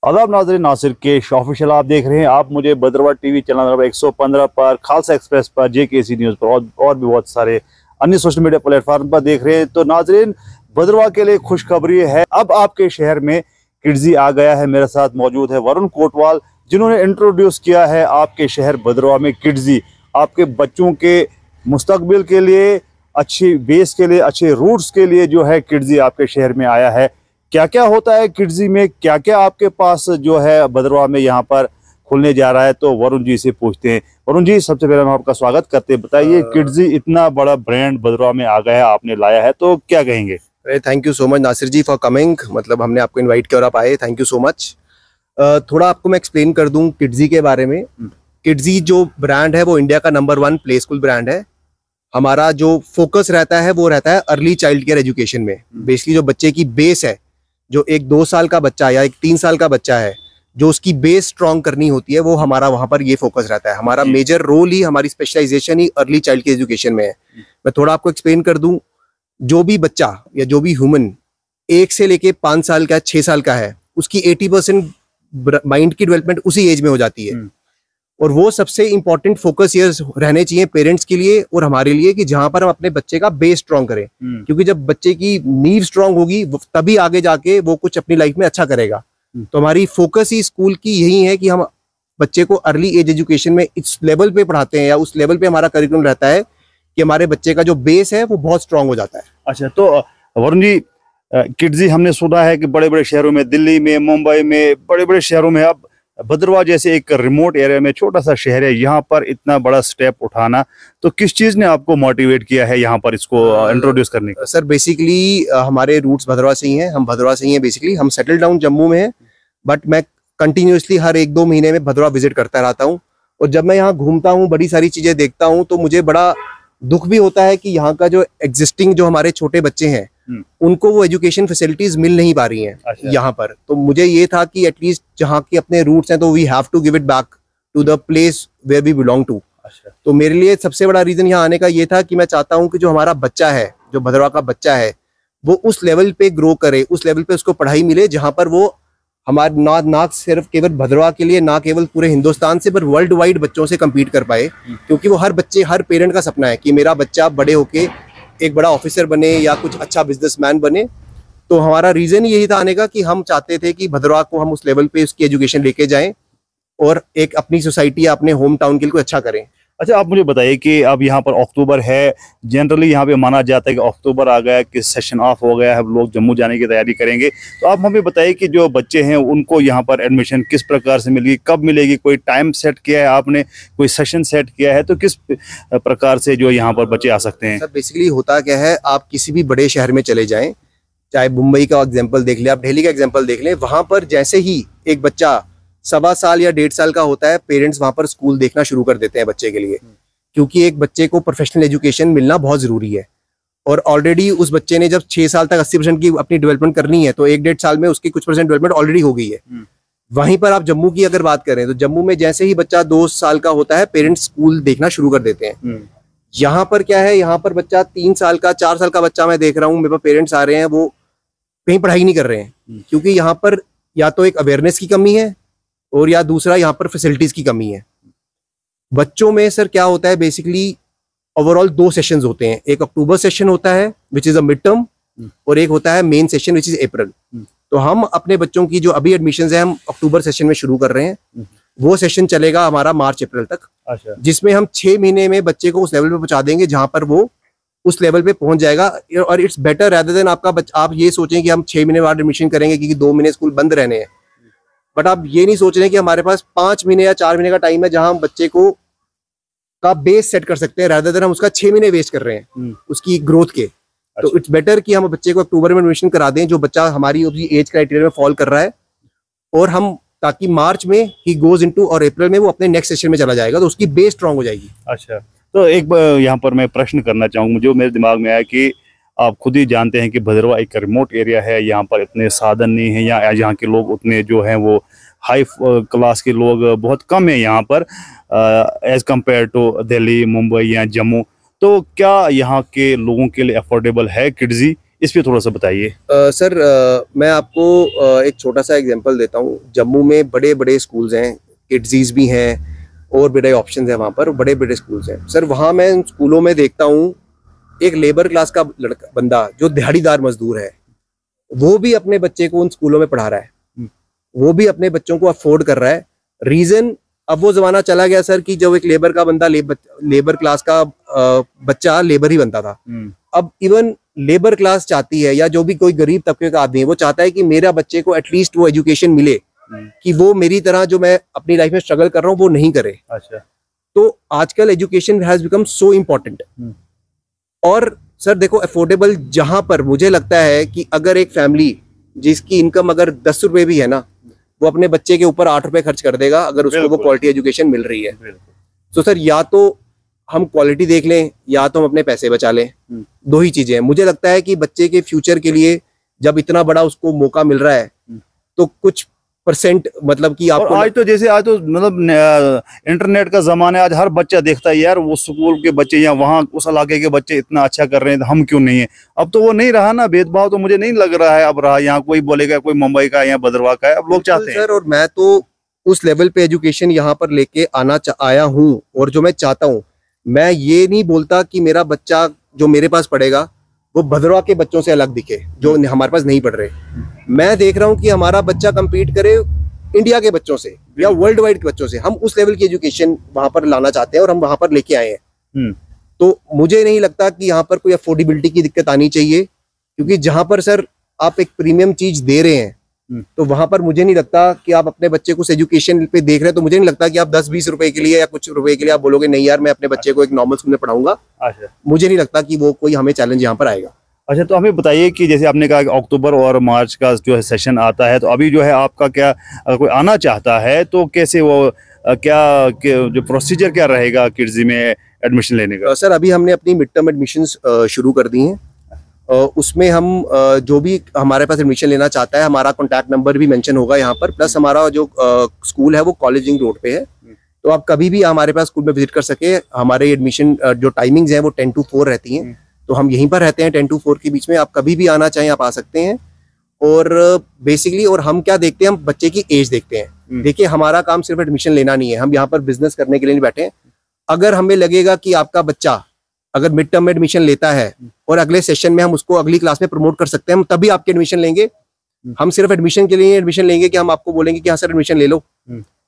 आदाब नाज़रीन, नासिर के ऑफिशियल आप देख रहे हैं। आप मुझे भद्रवाह टीवी चैनल नंबर 115 पर, खालसा एक्सप्रेस पर, JKC न्यूज़ पर और भी बहुत सारे अन्य सोशल मीडिया प्लेटफॉर्म पर देख रहे हैं। तो नाज़रीन, भद्रवाह के लिए खुशखबरी है, अब आपके शहर में किड्जी आ गया है। मेरे साथ मौजूद है वरुण कोटवाल, जिन्होंने इंट्रोड्यूस किया है आपके शहर भद्रवाह में किड्जी। आपके बच्चों के मुस्तकबिल के लिए, अच्छी बेस के लिए, अच्छे रूट्स के लिए जो है किड्जी आपके शहर में आया है। क्या क्या होता है किड्जी में, क्या क्या आपके पास जो है भद्रवाह में यहाँ पर खुलने जा रहा है, तो वरुण जी से पूछते हैं। वरुण जी, सबसे पहले हम आपका स्वागत करते हैं। बताइए, किड्जी इतना बड़ा ब्रांड भद्रवाह में आ गया है, आपने लाया है, तो क्या कहेंगे? Thank you so much Nasir ji for coming. मतलब हमने आपको इनवाइट किया और आप आए, थैंक यू सो मच। थोड़ा आपको मैं एक्सप्लेन कर दूं किड्जी के बारे में। किड्जी जो ब्रांड है वो इंडिया का नंबर 1 प्ले स्कूल ब्रांड है। हमारा जो फोकस रहता है वो रहता है अर्ली चाइल्ड केयर एजुकेशन में। बेसिकली जो बच्चे की बेस है, जो एक 2 साल का बच्चा या एक 3 साल का बच्चा है, जो उसकी बेस स्ट्रॉन्ग करनी होती है, वो हमारा वहां पर ये फोकस रहता है। हमारा मेजर रोल ही, हमारी स्पेशलाइजेशन ही अर्ली चाइल्ड केयर एजुकेशन में है। मैं थोड़ा आपको एक्सप्लेन कर दूं। जो भी बच्चा या जो भी ह्यूमन 1 से लेके 5 साल का, 6 साल का है, उसकी 80% माइंड की डेवलपमेंट उसी एज में हो जाती है। और वो सबसे इंपॉर्टेंट फोकस ईयर्स रहने चाहिए पेरेंट्स के लिए और हमारे लिए, कि जहां पर हम अपने बच्चे का बेस स्ट्रॉन्ग करें। क्योंकि जब बच्चे की नींव स्ट्रॉन्ग होगी तभी आगे जाके वो कुछ अपनी लाइफ में अच्छा करेगा। तो हमारी फोकस ही स्कूल की यही है कि हम बच्चे को अर्ली एज एजुकेशन में इस लेवल पे पढ़ाते हैं, या उस लेवल पे हमारा करिकुलम रहता है कि हमारे बच्चे का जो बेस है वो बहुत स्ट्रांग हो जाता है। अच्छा, तो वरुण जी, किड्जी हमने सुना है कि बड़े बड़े शहरों में, दिल्ली में, मुंबई में, बड़े बड़े शहरों में, अब भद्रवाह जैसे एक रिमोट एरिया में छोटा सा शहर है, यहाँ पर इतना बड़ा स्टेप उठाना, तो किस चीज ने आपको मोटिवेट किया है यहाँ पर इसको इंट्रोड्यूस करने का? सर बेसिकली हमारे रूट्स भद्रवाह से ही हैं, हम भद्रवाह से ही हैं। बेसिकली हम सेटल डाउन जम्मू में हैं, बट मैं कंटिन्यूसली हर 1-2 महीने में भद्रवाह विजिट करता रहता हूँ। और जब मैं यहाँ घूमता हूँ, बड़ी सारी चीजें देखता हूँ, तो मुझे बड़ा दुख भी होता है कि यहाँ का जो एग्जिस्टिंग जो हमारे छोटे बच्चे हैं, उनको वो एजुकेशन फैसिलिटीज मिल नहीं पा रही हैं। अच्छा। यहाँ पर तो मुझे ये था कि एटलीस्ट जहाँ के अपने रूट्स हैं, तो we have to give it back to the place where we belong to. तो मेरे लिए सबसे बड़ा रीजन यहाँ आने का ये था कि मैं चाहता हूँ कि जो हमारा बच्चा है, जो भद्रवाह का बच्चा है, वो उस लेवल पे ग्रो करे, उस लेवल पे उसको पढ़ाई मिले जहाँ पर वो हमारे ना सिर्फ केवल भद्रवाह के लिए, ना केवल पूरे हिंदुस्तान से, पर वर्ल्ड वाइड बच्चों से कम्पीट कर पाए। क्योंकि वो हर पेरेंट का सपना है कि मेरा बच्चा बड़े होके एक बड़ा ऑफिसर बने या कुछ अच्छा बिजनेसमैन बने। तो हमारा रीजन यही था आने का कि हम चाहते थे कि भद्रवाह को हम उस लेवल पे उसकी एजुकेशन लेके जाएं और एक अपनी सोसाइटी या अपने होम टाउन के लिए कुछ अच्छा करें। अच्छा, आप मुझे बताइए कि अब यहाँ पर अक्टूबर है, जनरली यहाँ पे माना जाता है कि अक्टूबर आ गया, कि सेशन ऑफ हो गया है, लोग जम्मू जाने की तैयारी करेंगे। तो आप हमें बताइए कि जो बच्चे हैं उनको यहाँ पर एडमिशन किस प्रकार से मिलेगी, कब मिलेगी? कोई टाइम सेट किया है आपने, कोई सेशन सेट किया है, तो किस प्रकार से जो यहाँ पर बच्चे आ सकते हैं? सर बेसिकली होता क्या है, आप किसी भी बड़े शहर में चले जाएं, चाहे मुंबई का एग्जाम्पल देख लें, आप दिल्ली का एग्जाम्पल देख लें, वहां पर जैसे ही एक बच्चा 1.25 साल या 1.5 साल का होता है, पेरेंट्स वहां पर स्कूल देखना शुरू कर देते हैं बच्चे के लिए। क्योंकि एक बच्चे को प्रोफेशनल एजुकेशन मिलना बहुत जरूरी है। और ऑलरेडी उस बच्चे ने जब 6 साल तक 80% की अपनी डेवलपमेंट करनी है, तो 1-1.5 साल में उसकी कुछ परसेंट डेवलपमेंट ऑलरेडी हो गई है। वहीं पर आप जम्मू की अगर बात करें, तो जम्मू में जैसे ही बच्चा 2 साल का होता है, पेरेंट्स स्कूल देखना शुरू कर देते हैं। यहाँ पर क्या है, यहाँ पर बच्चा 3 साल का, 4 साल का बच्चा मैं देख रहा हूँ, मेरे पास पेरेंट्स आ रहे हैं, वो कहीं पढ़ाई नहीं कर रहे हैं। क्योंकि यहाँ पर या तो एक अवेयरनेस की कमी है, और या दूसरा यहाँ पर फैसिलिटीज की कमी है। बच्चों में सर क्या होता है, बेसिकली ओवरऑल 2 सेशंस होते हैं। एक अक्टूबर सेशन होता है which is a mid term, और एक होता है मेन सेशन विच इज अप्रैल। तो हम अपने बच्चों की जो अभी एडमिशंस है, हम अक्टूबर सेशन में शुरू कर रहे हैं। वो सेशन चलेगा हमारा मार्च-अप्रैल तक। अच्छा। जिसमें हम 6 महीने में बच्चे को उस लेवल पे पहुंचा देंगे जहां पर वो उस लेवल पे पहुंच जाएगा। और इट्स बेटर रेदर देन आप ये सोचें कि हम 6 महीने बाद एडमिशन करेंगे क्योंकि 2 महीने स्कूल बंद रहने हैं। बट आप ये नहीं सोच रहे कि हमारे पास 5 महीने या 4 महीने का टाइम है जहां हम बच्चे को का बेस सेट कर सकते हैं, रादर देन हम उसका 6 महीने वेस्ट कर रहे हैं उसकी ग्रोथ के। अच्छा। तो इट्स बेटर कि हम बच्चे को अक्टूबर में एडमिशन करा दें, जो बच्चा हमारी एज क्राइटेरिया में फॉल कर रहा है, और हम ताकि मार्च में ही गोज इनटू, और अप्रैल में वो अपने नेक्स्ट सेशन में चला जाएगा, तो उसकी बेस स्ट्रांग हो जाएगी। अच्छा, तो एक यहाँ पर मैं प्रश्न करना चाहूँगा, जो मेरे दिमाग में आया कि आप खुद ही जानते हैं कि भद्रवाह एक रिमोट एरिया है, यहाँ पर इतने साधन नहीं है, या यहाँ के लोग उतने जो हैं वो हाई क्लास के लोग बहुत कम है यहाँ पर as compared to Delhi, Mumbai या जम्मू। तो क्या यहाँ के लोगों के लिए अफोर्डेबल है किड्जी? इस पे थोड़ा सा बताइए। सर मैं आपको एक छोटा सा एग्जांपल देता हूँ। जम्मू में बड़े बड़े स्कूल्स हैं, किड्जीज भी हैं और बड़े ऑप्शंस हैं वहाँ पर, बड़े बड़े स्कूल्स हैं सर। वहाँ मैं स्कूलों में देखता हूँ एक लेबर क्लास का लड़का बंदा जो दिहाड़ीदार मजदूर है, वो भी अपने बच्चे को उन स्कूलों में पढ़ा रहा है, वो भी अपने बच्चों को अफोर्ड कर रहा है। रीजन, अब वो जमाना चला गया सर कि जब एक लेबर का बंदा लेबर क्लास का बच्चा लेबर ही बनता था। अब इवन लेबर क्लास चाहती है या जो भी कोई गरीब तबके का आदमी है, वो चाहता है कि मेरा बच्चे को एटलीस्ट वो एजुकेशन मिले कि वो मेरी तरह जो मैं अपनी लाइफ में स्ट्रगल कर रहा हूँ वो नहीं करे। अच्छा। तो आजकल education has become so important. और सर देखो, अफोर्डेबल जहां पर मुझे लगता है कि अगर एक फैमिली जिसकी इनकम अगर 10 रुपए भी है ना, वो अपने बच्चे के ऊपर 8 रुपए खर्च कर देगा अगर उसको वो क्वालिटी एजुकेशन मिल रही है। तो सर या तो हम क्वालिटी देख लें या तो हम अपने पैसे बचा लें, दो ही चीजें हैं। मुझे लगता है कि बच्चे के फ्यूचर के लिए जब इतना बड़ा उसको मौका मिल रहा है तो कुछ परसेंट मतलब कि आपको, आज तो मतलब इंटरनेट का जमाना है। आज हर बच्चा देखता है यार वो स्कूल के बच्चे या वहाँ उस इलाके के बच्चे इतना अच्छा कर रहे हैं, हम क्यों नहीं है। अब तो वो नहीं रहा ना, भेदभाव तो मुझे नहीं लग रहा है अब रहा। यहाँ कोई बोलेगा कोई मुंबई का है या भद्रवाह का है, अब लोग चाहते हैं सर। और मैं तो उस लेवल पे एजुकेशन यहाँ पर लेके आया हूँ, और जो मैं चाहता हूँ, मैं ये नहीं बोलता कि मेरा बच्चा जो मेरे पास पढ़ेगा वो भद्रवाह के बच्चों से अलग दिखे जो हमारे पास नहीं पढ़ रहे। मैं देख रहा हूँ कि हमारा बच्चा compete करे इंडिया के बच्चों से या वर्ल्ड वाइड के बच्चों से। हम उस लेवल की एजुकेशन वहां पर लाना चाहते हैं और हम वहां पर लेके आए हैं। तो मुझे नहीं लगता कि यहाँ पर कोई अफोर्डेबिलिटी की दिक्कत आनी चाहिए, क्योंकि जहां पर सर आप एक प्रीमियम चीज दे रहे हैं तो वहां पर मुझे नहीं लगता कि आप अपने बच्चे को उस एजुकेशन पे देख रहे हैं। तो मुझे नहीं लगता कि आप 10-20 रुपए के लिए या कुछ रुपए के लिए आप बोलोगे नहीं यार मैं अपने बच्चे को एक नॉर्मल स्कूल में पढ़ाऊंगा। मुझे नहीं लगता कि वो कोई हमें चैलेंज यहाँ पर आएगा। अच्छा, तो हमें बताइए कि जैसे आपने कहा कि अक्टूबर और मार्च का जो है सेशन आता है, तो अभी जो है आपका क्या, अगर कोई आना चाहता है तो कैसे वो जो प्रोसीजर क्या रहेगा किड्जी में एडमिशन लेने का? सर अभी हमने अपनी मिड टर्म एडमिशंस शुरू कर दी हैं। उसमें हम जो भी हमारे पास एडमिशन लेना चाहता है, हमारा कॉन्टैक्ट नंबर भी मेंशन होगा यहाँ पर, प्लस हमारा जो स्कूल है वो कॉलेजिंग रोड पे है। तो आप कभी भी हमारे पास स्कूल में विजिट कर सके। हमारे एडमिशन जो टाइमिंग्स हैं वो 10 to 4 रहती हैं, तो हम यहीं पर रहते हैं 10 to 4 के बीच में। आप कभी भी आना चाहें आप आ सकते हैं। और बेसिकली और हम क्या देखते हैं, हम बच्चे की एज देखते हैं। देखिए हमारा काम सिर्फ एडमिशन लेना नहीं है, हम यहाँ पर बिजनेस करने के लिए नहीं बैठे हैं। अगर हमें लगेगा कि आपका बच्चा अगर मिड टर्म में एडमिशन लेता है और अगले सेशन में हम उसको अगली क्लास में प्रमोट कर सकते हैं, हम तभी आपके एडमिशन लेंगे। हम सिर्फ एडमिशन के लिए एडमिशन लेंगे कि हम आपको बोलेंगे कि हाँ सर एडमिशन ले लो।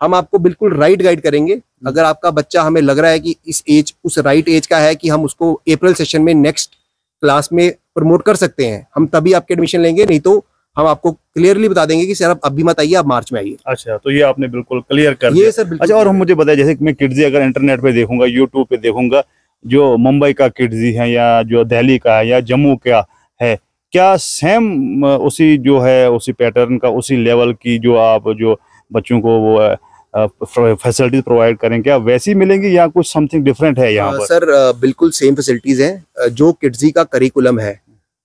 हम आपको बिल्कुल राइट गाइड करेंगे। अगर आपका बच्चा हमें लग रहा है कि इस एज उस राइट एज का है कि हम उसको अप्रैल सेशन में नेक्स्ट क्लास में प्रमोट कर सकते हैं, हम तभी आपके एडमिशन लेंगे। नहीं तो हम आपको क्लियरली बता देंगे कि सर आप अभी मत आइए, आप मार्च में आइए। अच्छा, तो ये आपने बिल्कुल क्लियर कर दिया। सर अच्छा, और हम मुझे बताइए जैसे मैं किड्जी अगर इंटरनेट पे देखूंगा, यूट्यूब पे देखूंगा, जो मुंबई का किड्जी है या जो दिल्ली का है या जम्मू का है, क्या सेम उसी जो है उसी पैटर्न का उसी लेवल की जो आप जो बच्चों को वो फैसिलिटीज प्रोवाइड करें, क्या वैसी मिलेंगी या कुछ समथिंग डिफरेंट है यहाँ पर? सर बिल्कुल सेम फैसिलिटीज हैं। जो किड्जी का करिकुलम है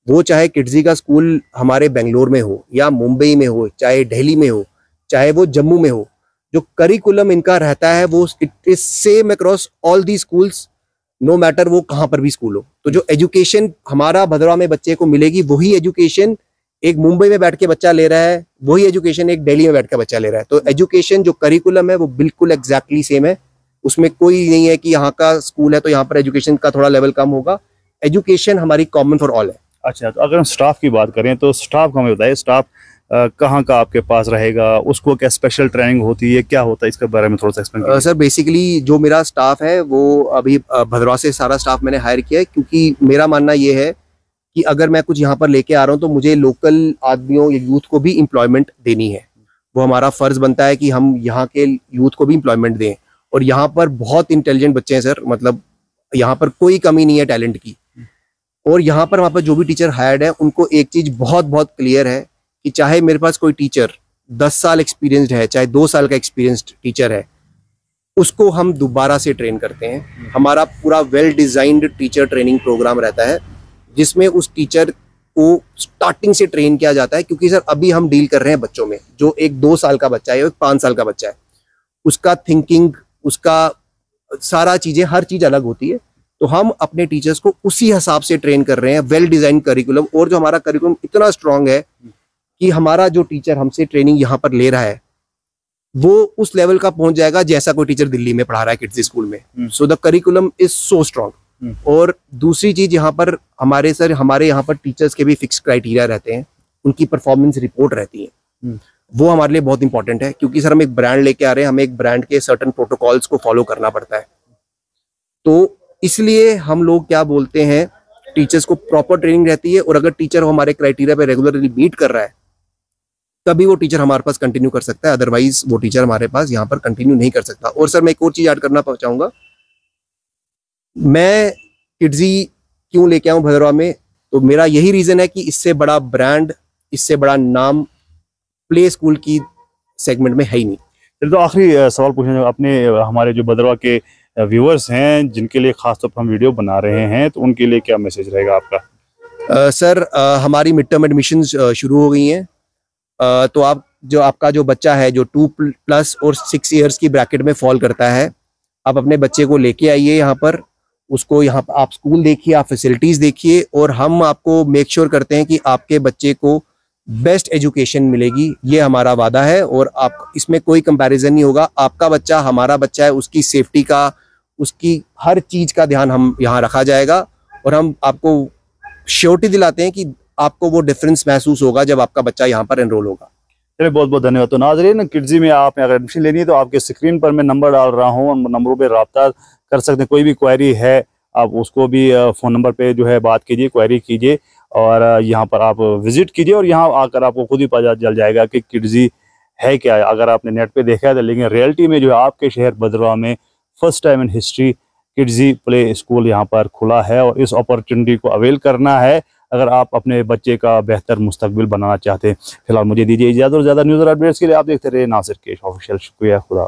वो चाहे किड्जी का स्कूल हमारे बेंगलोर में हो या मुंबई में हो, चाहे दिल्ली में हो, चाहे वो जम्मू में हो, जो करिकुलम इनका रहता है वो it is same across all the schools, no matter वो कहाँ पर भी स्कूल हो। तो जो एजुकेशन हमारा भद्रवाह में बच्चे को मिलेगी वही एजुकेशन एक मुंबई में बैठ के बच्चा ले रहा है, वही एजुकेशन एक दिल्ली में बैठ के बच्चा ले रहा है। तो एजुकेशन जो करिकुलम है वो बिल्कुल एग्जैक्टली सेम है। उसमें कोई नहीं है कि यहाँ का स्कूल है तो यहाँ पर एजुकेशन का थोड़ा लेवल कम होगा। एजुकेशन हमारी कॉमन फॉर ऑल है। अच्छा, तो अगर हम स्टाफ की बात करें तो स्टाफ को हमें बताइए, स्टाफ कहाँ का आपके पास रहेगा, उसको क्या स्पेशल ट्रेनिंग होती है, क्या होता है, इसके बारे में थोड़ा सा एक्सप्लेन कीजिए। सर बेसिकली जो मेरा स्टाफ है वो अभी भद्रवाह से सारा स्टाफ मैंने हायर किया है, क्योंकि मेरा मानना ये है कि अगर मैं कुछ यहाँ पर लेके आ रहा हूँ तो मुझे लोकल आदमियों या यूथ को भी एम्प्लॉयमेंट देनी है। वो हमारा फर्ज बनता है कि हम यहाँ के यूथ को भी एम्प्लॉयमेंट दें। और यहाँ पर बहुत इंटेलिजेंट बच्चे हैं सर, मतलब यहाँ पर कोई कमी नहीं है टैलेंट की। और यहाँ पर वहाँ पर जो भी टीचर हायर्ड है उनको एक चीज बहुत बहुत क्लियर है कि चाहे मेरे पास कोई टीचर 10 साल एक्सपीरियंस्ड है, चाहे 2 साल का एक्सपीरियंस्ड टीचर है, उसको हम दोबारा से ट्रेन करते हैं। हमारा पूरा well designed teacher training program रहता है जिसमें उस टीचर को स्टार्टिंग से ट्रेन किया जाता है। क्योंकि सर अभी हम डील कर रहे हैं बच्चों में, जो एक 2 साल का बच्चा है या 5 साल का बच्चा है, उसका थिंकिंग, उसका सारा चीजें, हर चीज अलग होती है। तो हम अपने टीचर्स को उसी हिसाब से ट्रेन कर रहे हैं, वेल डिजाइन करिकुलम। और जो हमारा करिकुलम इतना स्ट्रांग है कि हमारा जो टीचर हमसे ट्रेनिंग यहाँ पर ले रहा है वो उस लेवल का पहुंच जाएगा जैसा कोई टीचर दिल्ली में पढ़ा रहा है किड्स स्कूल में। So the curriculum is so strong. और दूसरी चीज यहाँ पर हमारे यहाँ पर टीचर्स के भी फिक्स क्राइटेरिया रहते हैं, उनकी परफॉर्मेंस रिपोर्ट रहती है। वो हमारे लिए बहुत इंपॉर्टेंट है, क्योंकि सर हम एक ब्रांड लेके आ रहे हैं, हमें एक ब्रांड के सर्टेन प्रोटोकॉल्स को फॉलो करना पड़ता है। तो इसलिए हम लोग क्या बोलते हैं, टीचर्स को प्रॉपर ट्रेनिंग रहती है, और अगर टीचर हमारे क्राइटेरिया पे रेगुलरली मीट कर रहा है तभी वो टीचर हमारे पास कंटिन्यू कर सकता है, अदरवाइज वो टीचर हमारे पास यहाँ पर कंटिन्यू नहीं कर सकता। और सर मैं एक और चीज ऐड करना चाहूंगा, मैं किड्जी क्यों लेके आऊं भद्रवाह में, तो मेरा यही रीजन है कि इससे बड़ा ब्रांड, इससे बड़ा नाम प्ले स्कूल की सेगमेंट में है ही नहीं। चलिए तो आखिरी सवाल पूछना, अपने हमारे जो भद्रवाह के व्यूअर्स हैं जिनके लिए खासतौर पर हम वीडियो बना रहे हैं, तो उनके लिए क्या मैसेज रहेगा आपका? सर हमारी मिड टर्म एडमिशन शुरू हो गई हैं, तो आपका जो बच्चा है जो 2+ और 6 इयर्स की ब्रैकेट में फॉल करता है, आप अपने बच्चे को लेके आइए यहाँ पर, उसको यहाँ पर आप स्कूल देखिए, आप फैसिलिटीज देखिए, और हम आपको मेक श्योर करते हैं कि आपके बच्चे को बेस्ट एजुकेशन मिलेगी, ये हमारा वादा है। और आप इसमें कोई कंपैरिजन नहीं होगा, आपका बच्चा हमारा बच्चा है, उसकी सेफ्टी का, उसकी हर चीज का ध्यान हम यहाँ रखा जाएगा, और हम आपको श्योरिटी दिलाते हैं कि आपको वो डिफरेंस महसूस होगा जब आपका बच्चा यहाँ पर एनरोल होगा। चलिए बहुत बहुत धन्यवाद। तो नाज़रीन, किड्जी में आपने अगर एडमिशन लेनी है तो आपके स्क्रीन पर मैं नंबर डाल रहा हूँ, उन नंबरों पे रब्ता कर सकते हैं। कोई भी क्वेरी है आप उसको भी फ़ोन नंबर पे जो है बात कीजिए, क्वेरी कीजिए, और यहाँ पर आप विजिट कीजिए, और यहाँ आकर आपको खुद ही पता चल जाएगा कि किड्जी है क्या है। अगर आपने नेट पे देखा है तो, लेकिन रियलिटी में जो है आपके शहर भद्रवाह में first time in history Kidzy play school यहाँ पर खुला है, और इस अपॉर्चुनिटी को अवेल करना है अगर आप अपने बच्चे का बेहतर मुस्तकबिल बनाना चाहते हैं। फिलहाल मुझे दीजिए इजाज़त, और ज़्यादा न्यूज़ और अपडेट्स के लिए आप देखते रहिए नासिर केश ऑफिशियल। शुक्रिया, खुदा।